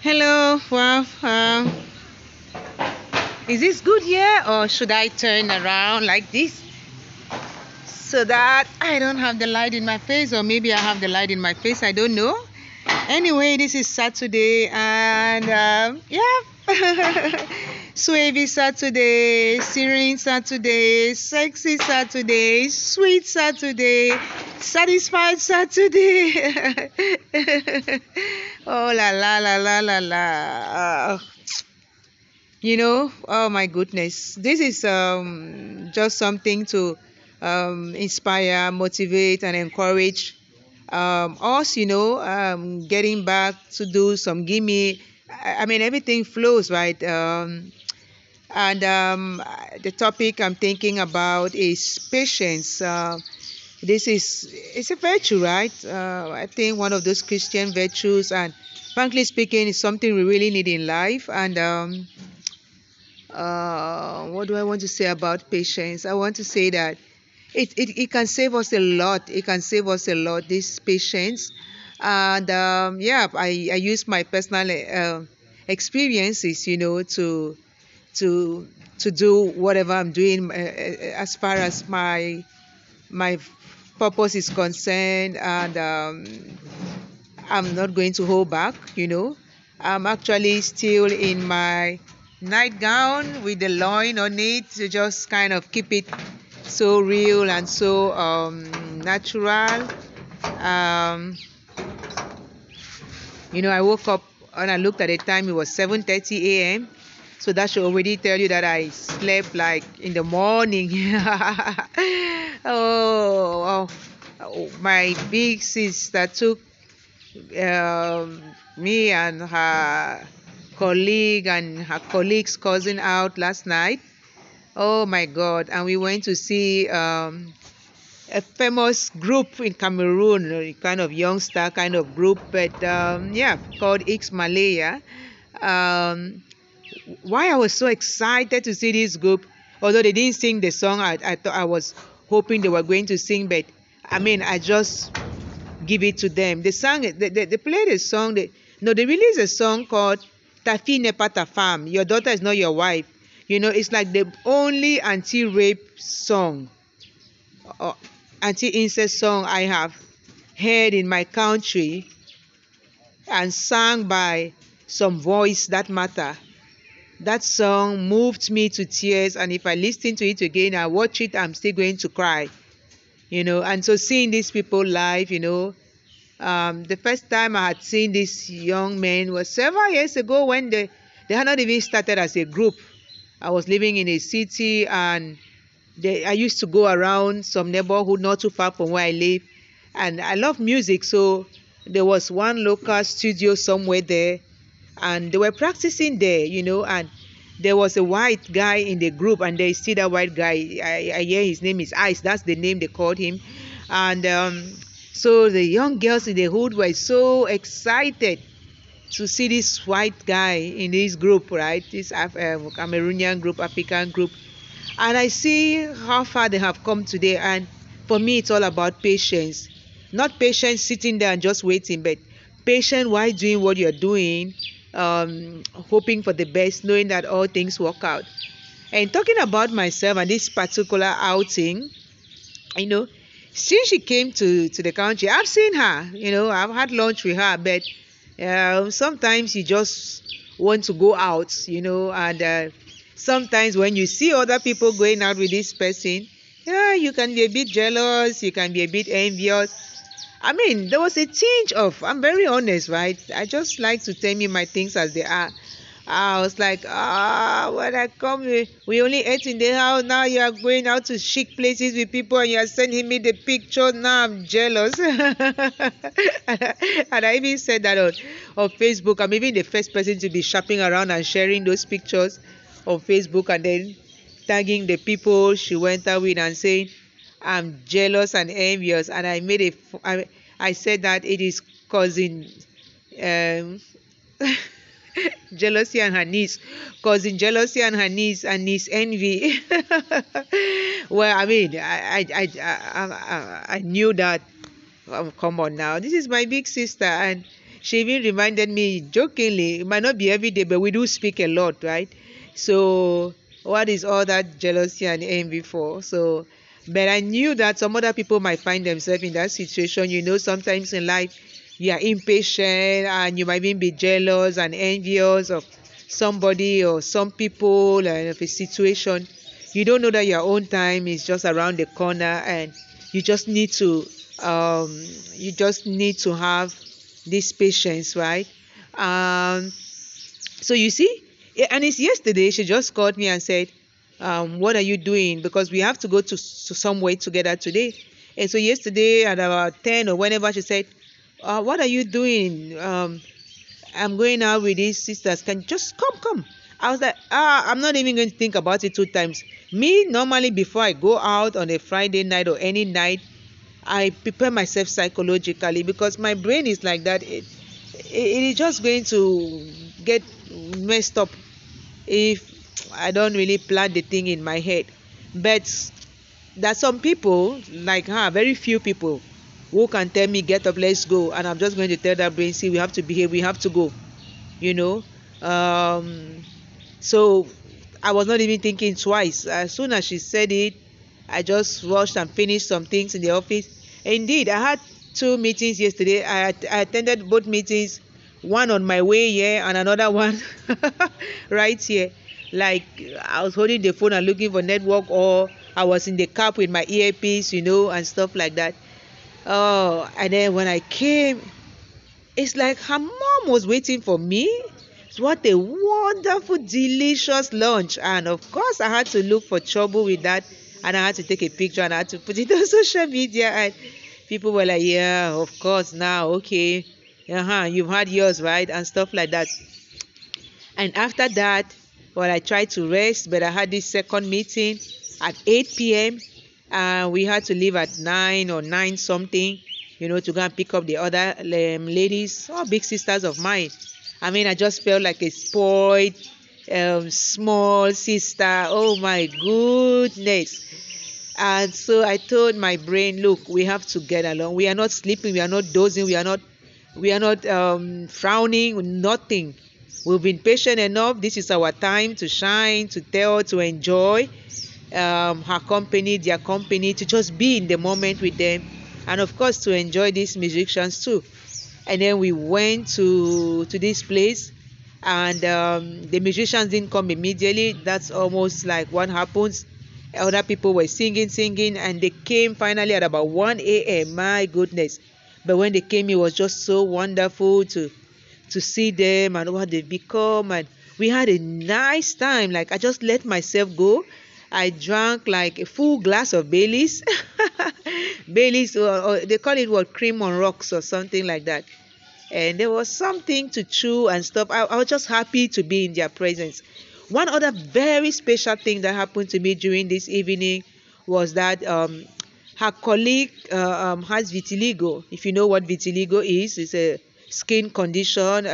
Hello, wow. Is this good here or should I turn around like this so that I don't have the light in my face, or maybe I have the light in my face? I don't know. Anyway, this is Saturday and yeah. Swavy Saturday, serene Saturday, sexy Saturday, sweet Saturday, satisfied Saturday. Oh la la la la la la. Oh my goodness, this is just something to inspire, motivate, and encourage us, getting back to do some GIME. I mean, everything flows, right? And the topic I'm thinking about is patience. It's a virtue, right? I think one of those Christian virtues, and frankly speaking, it's something we really need in life. And what do I want to say about patience? I want to say that it can save us a lot. It can save us a lot, this patience. And yeah, I use my personal experiences, to to do whatever I'm doing as far as my purpose is concerned, and I'm not going to hold back. I'm actually still in my nightgown with the loin on it to just kind of keep it so real and so natural. um, I woke up and I looked at the time. It was 7:30 a.m. So that should already tell you that I slept like in the morning. Oh, my big sister took me and her colleague and her colleague's cousin out last night. Oh my God. And we went to see a famous group in Cameroon, a kind of youngster kind of group, but yeah, called X Malaya. Um, why I was so excited to see this group, although they didn't sing the song I thought I was hoping they were going to sing, but I mean, I just give it to them. They sang it, they played a song, they released a song called Ta fille n'est pas ta femme, your daughter is not your wife. It's like the only anti-rape song or anti-incest song I have heard in my country, and sang by some voice that matter. That song moved me to tears, and if I listen to it again, I watch it, I'm still going to cry. And so seeing these people live, the first time I had seen these young men was several years ago, when they had not even started as a group. I was living in a city, and I used to go around some neighborhood not too far from where I live, and I love music, so there was one local studio somewhere there, and they were practicing there, and there was a white guy in the group, and they see that white guy. I hear his name is Ice. That's the name they called him, and so the young girls in the hood were so excited to see this white guy in this group, right? This Cameroonian group, African group. And I see how far they have come today. And for me, it's all about patience. Not patience sitting there and just waiting, but patience while doing what you're doing, hoping for the best, knowing that all things work out. And talking about myself and this particular outing, since she came to the country, I've seen her, I've had lunch with her, but sometimes you just want to go out, and sometimes when you see other people going out with this person, yeah, you can be a bit jealous, you can be a bit envious. I mean, there was a tinge of, I'm very honest, right? I just like to tell me my things as they are. I was like, when I come, we only ate in the house. Now you are going out to chic places with people, and you are sending me the pictures. Now I'm jealous. And I even said that on Facebook. I'm even the first person to be shopping around and sharing those pictures on Facebook, and then tagging the people she went out with and saying, I'm jealous and envious. And I said that it is causing jealousy and her niece, causing jealousy and her niece and niece envy. Well, I mean, I knew that. Come on now, this is my big sister, and she even reminded me jokingly, it might not be every day, but we do speak a lot, right? So what is all that jealousy and envy for? So, but I knew that some other people might find themselves in that situation. Sometimes in life you are impatient and you might even be jealous and envious of somebody or some people and of a situation. You don't know that your own time is just around the corner, and you just need to um have this patience, right? So you see, and it's yesterday she just called me and said, what are you doing? Because we have to go to somewhere together today. And so yesterday at about 10 or whenever, she said, what are you doing? I'm going out with these sisters. Can just come. I was like, I'm not even going to think about it two times. Me, normally, before I go out on a Friday night or any night, I prepare myself psychologically, because my brain is like that. It is just going to get messed up if I don't really plan the thing in my head. But there's some people like her, very few people, who can tell me, get up, let's go, and I'm just going to tell that brain, see, we have to behave, we have to go. you know um so I was not even thinking twice. As soon as she said it, I just rushed and finished some things in the office. Indeed, I had two meetings yesterday. I attended both meetings, one on my way here and another one right here. Like, I was holding the phone and looking for network, or I was in the car with my earpiece, and stuff like that. Oh, and then when I came, it's like her mom was waiting for me. What a wonderful, delicious lunch. And of course, I had to look for trouble with that. And I had to take a picture and I had to put it on social media. And people were like, yeah, of course, now, okay. You've had yours, right? And stuff like that. And after that, well, I tried to rest, but I had this second meeting at 8 p.m. We had to leave at 9 or 9 something, to go and pick up the other ladies, all big sisters of mine. I mean, I just felt like a spoiled, small sister. Oh my goodness. And so I told my brain, look, we have to get along. We are not sleeping. We are not dozing. We are not frowning. Nothing. We've been patient enough. This is our time to shine, to tell, to enjoy her company, their company, to just be in the moment with them, and of course to enjoy these musicians too. And then we went to this place, and the musicians didn't come immediately. That's almost like what happens. Other people were singing, and they came finally at about 1 a.m. My goodness. But when they came, it was just so wonderful to see them and what they've become. And we had a nice time. Like, I just let myself go. I drank like a full glass of Baileys. Baileys, or they call it what, cream on rocks or something like that. And there was something to chew and stuff. I was just happy to be in their presence. One other very special thing that happened to me during this evening was that her colleague has vitiligo. If you know what vitiligo is, it's a skin condition.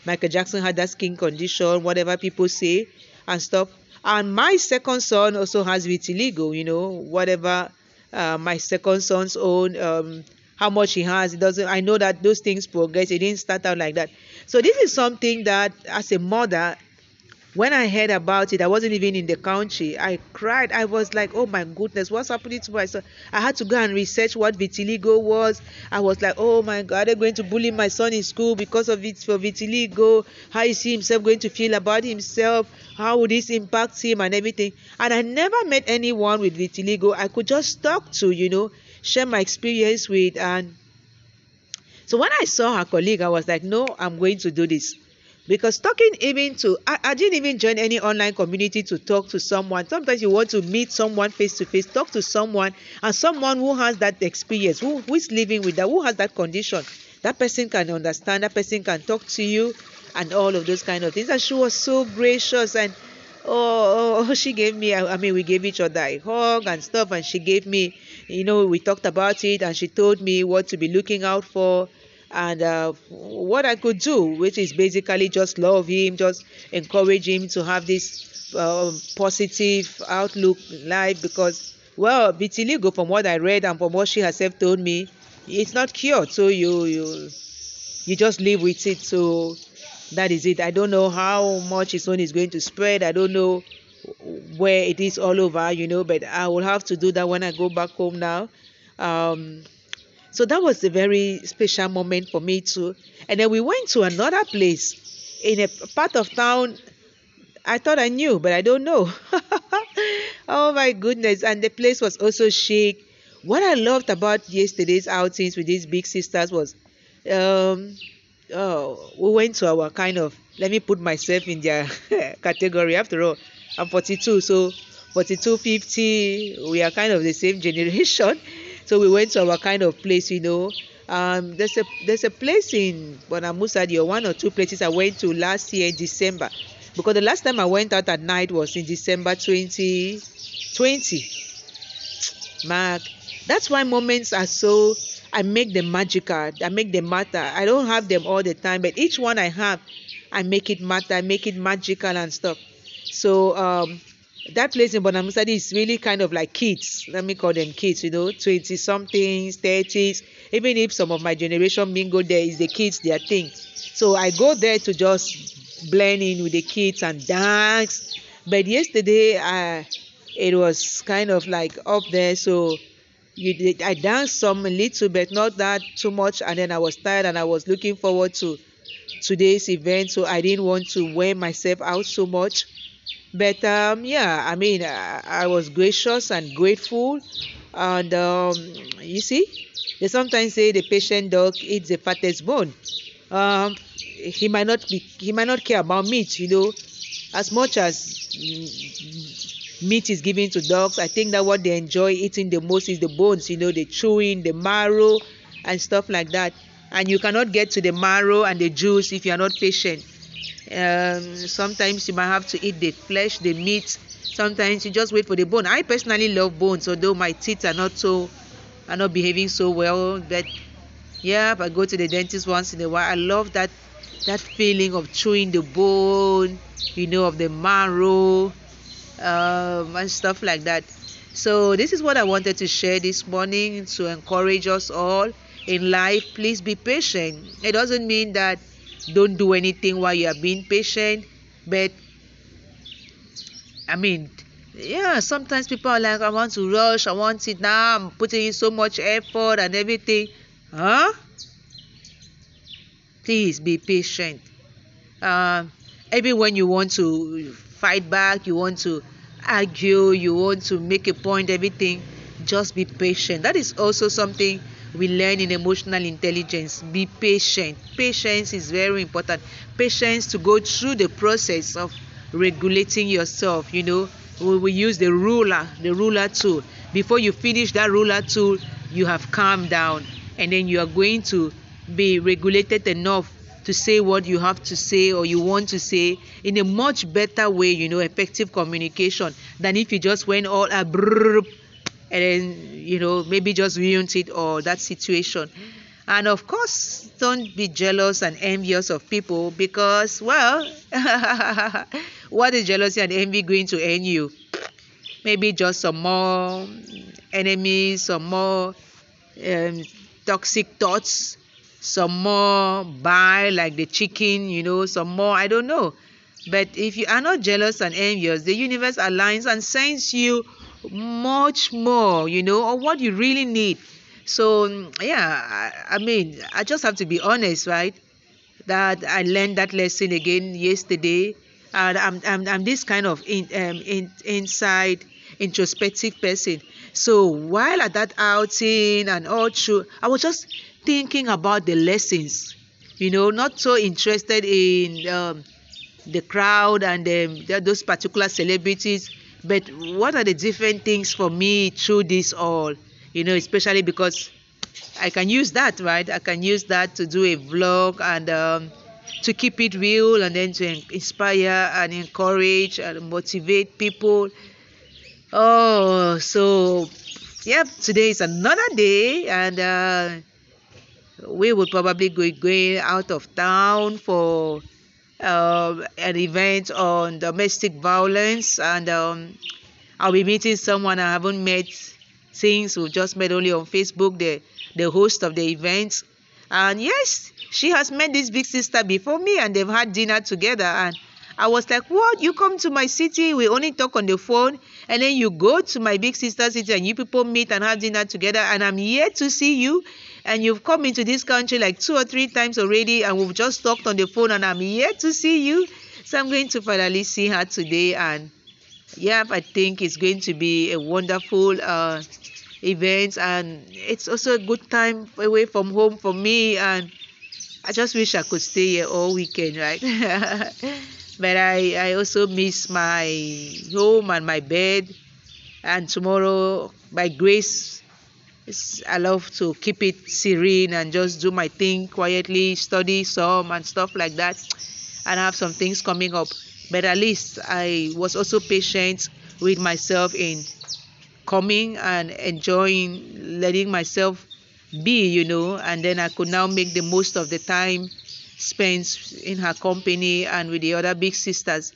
Michael Jackson had that skin condition, whatever people say and stuff. And my second son also has vitiligo, whatever my second son's own, how much he has, it doesn't. I know that those things progress. It didn't start out like that. So this is something that, as a mother, when I heard about it, I wasn't even in the country. I cried. I was like, oh my goodness, what's happening to my son? I had to go and research what vitiligo was. I was like, oh my God, they're going to bully my son in school because of it, for vitiligo. How is he himself going to feel about himself? How would this impact him and everything? And I never met anyone with vitiligo I could just talk to, share my experience with. And so when I saw her colleague, I was like, no, I'm going to do this. Because talking even to, I didn't even join any online community to talk to someone. Sometimes you want to meet someone face to face, talk to someone, and someone who has that experience, who is living with that, who has that condition. That person can understand, that person can talk to you, and all of those kind of things. And she was so gracious, and she gave me, we gave each other a hug and stuff, and she gave me, we talked about it, and she told me what to be looking out for, and what I could do, which is basically just love him, just encourage him to have this positive outlook in life. Because, well, vitiligo, from what I read and from what she herself told me, it's not cured. So you just live with it. So that is it. I don't know how much his own is going to spread. I don't know where it is all over, but I will have to do that when I go back home now. Um, so that was a very special moment for me too. And then we went to another place in a part of town I thought I knew, but I don't know. Oh my goodness. And the place was also chic. What I loved about yesterday's outings with these big sisters was um we went to our kind of, let me put myself in their category. After all, I'm 42, so 42, 50, we are kind of the same generation. So we went to our kind of place. There's a place in Bonamusadi, or one or two places I went to last year in December, because the last time I went out at night was in December 2020. Mark, that's why moments are so, I make them magical, I make them matter. I don't have them all the time, but each one I have, I make it matter, I make it magical and stuff. So that place in Bonamusadi is really kind of like kids. Let me call them kids, 20 somethings, 30s. Even if some of my generation mingle there, is the kids their thing. So I go there to just blend in with the kids and dance. But yesterday, it was kind of like up there. So I danced some a little bit, not that too much. And then I was tired and I was looking forward to today's event. So I didn't want to wear myself out so much. But yeah, I mean, I was gracious and grateful. And you see, they sometimes say the patient dog eats the fattest bone. He might not care about meat, as much as meat is given to dogs. I think that what they enjoy eating the most is the bones, the chewing, the marrow, and stuff like that. And you cannot get to the marrow and the juice if you are not patient. Sometimes you might have to eat the flesh, the meat. Sometimes you just wait for the bone. I personally love bones, although my teeth are not behaving so well. But yeah, if I go to the dentist once in a while, I love that feeling of chewing the bone, of the marrow, and stuff like that. So this is what I wanted to share this morning, to encourage us all in life. Please be patient. It doesn't mean that don't do anything while you are being patient, but I mean, yeah, sometimes people are like, I want to rush, I want it now, I'm putting in so much effort and everything. Please be patient. Even when you want to fight back, you want to argue, you want to make a point, everything, just be patient. That is also something we learn in emotional intelligence. Be patient. Patience is very important. Patience to go through the process of regulating yourself. We use the ruler tool. Before you finish that ruler tool, you have calmed down, and then you are going to be regulated enough to say what you have to say or you want to say in a much better way, effective communication, than if you just went all and then maybe just ruined it or that situation. And of course, don't be jealous and envious of people, because, well, what is jealousy and envy going to earn you? Maybe just some more enemies, some more toxic thoughts, some more bile like the chicken, some more, I don't know. But if you are not jealous and envious, the universe aligns and sends you much more, or what you really need. So yeah, I mean, I just have to be honest, right? That I learned that lesson again yesterday, and I'm this kind of inside introspective person. So while at that outing and all through, I was just thinking about the lessons, not so interested in the crowd and those particular celebrities, but what are the different things for me through this all, especially because I can use that, right? I can use that to do a vlog and to keep it real, and then to inspire and encourage and motivate people. Oh, so yeah, today is another day, and we will probably going out of town for an event on domestic violence, and I'll be meeting someone I haven't met since we just met only on Facebook, the host of the event. And yes, she has met this big sister before me, and they've had dinner together. And I was like, what? You come to my city, we only talk on the phone, and then you go to my big sister's city and you people meet and have dinner together, and I'm here to see you, and you've come into this country like 2 or 3 times already, and we've just talked on the phone, and I'm here to see you. So I'm going to finally see her today, and yeah, I think it's going to be a wonderful event, and it's also a good time away from home for me, and I just wish I could stay here all weekend, right? But I also miss my home and my bed, and tomorrow, by grace, I love to keep it serene and just do my thing quietly, study some and stuff like that, and have some things coming up. But at least I was also patient with myself in coming and enjoying, letting myself be, and then I could now make the most of the time spent in her company and with the other big sisters.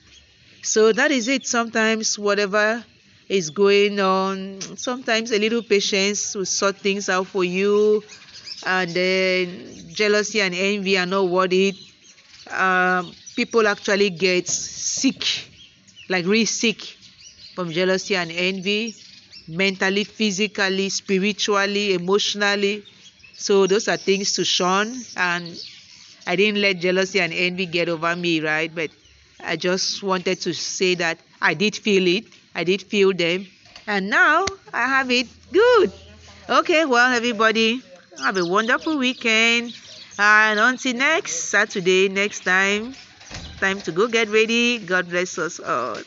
So that is it. Sometimes whatever is going on, sometimes a little patience will sort things out for you, and then jealousy and envy are not worth it. People actually get sick, like really sick, from jealousy and envy, mentally, physically, spiritually, emotionally. So those are things to shun, and I didn't let jealousy and envy get over me, right? But I just wanted to say that I did feel it. I did feel them. And now I have it good. Okay, well, everybody, have a wonderful weekend. And until next Saturday, next time to go get ready. God bless us all.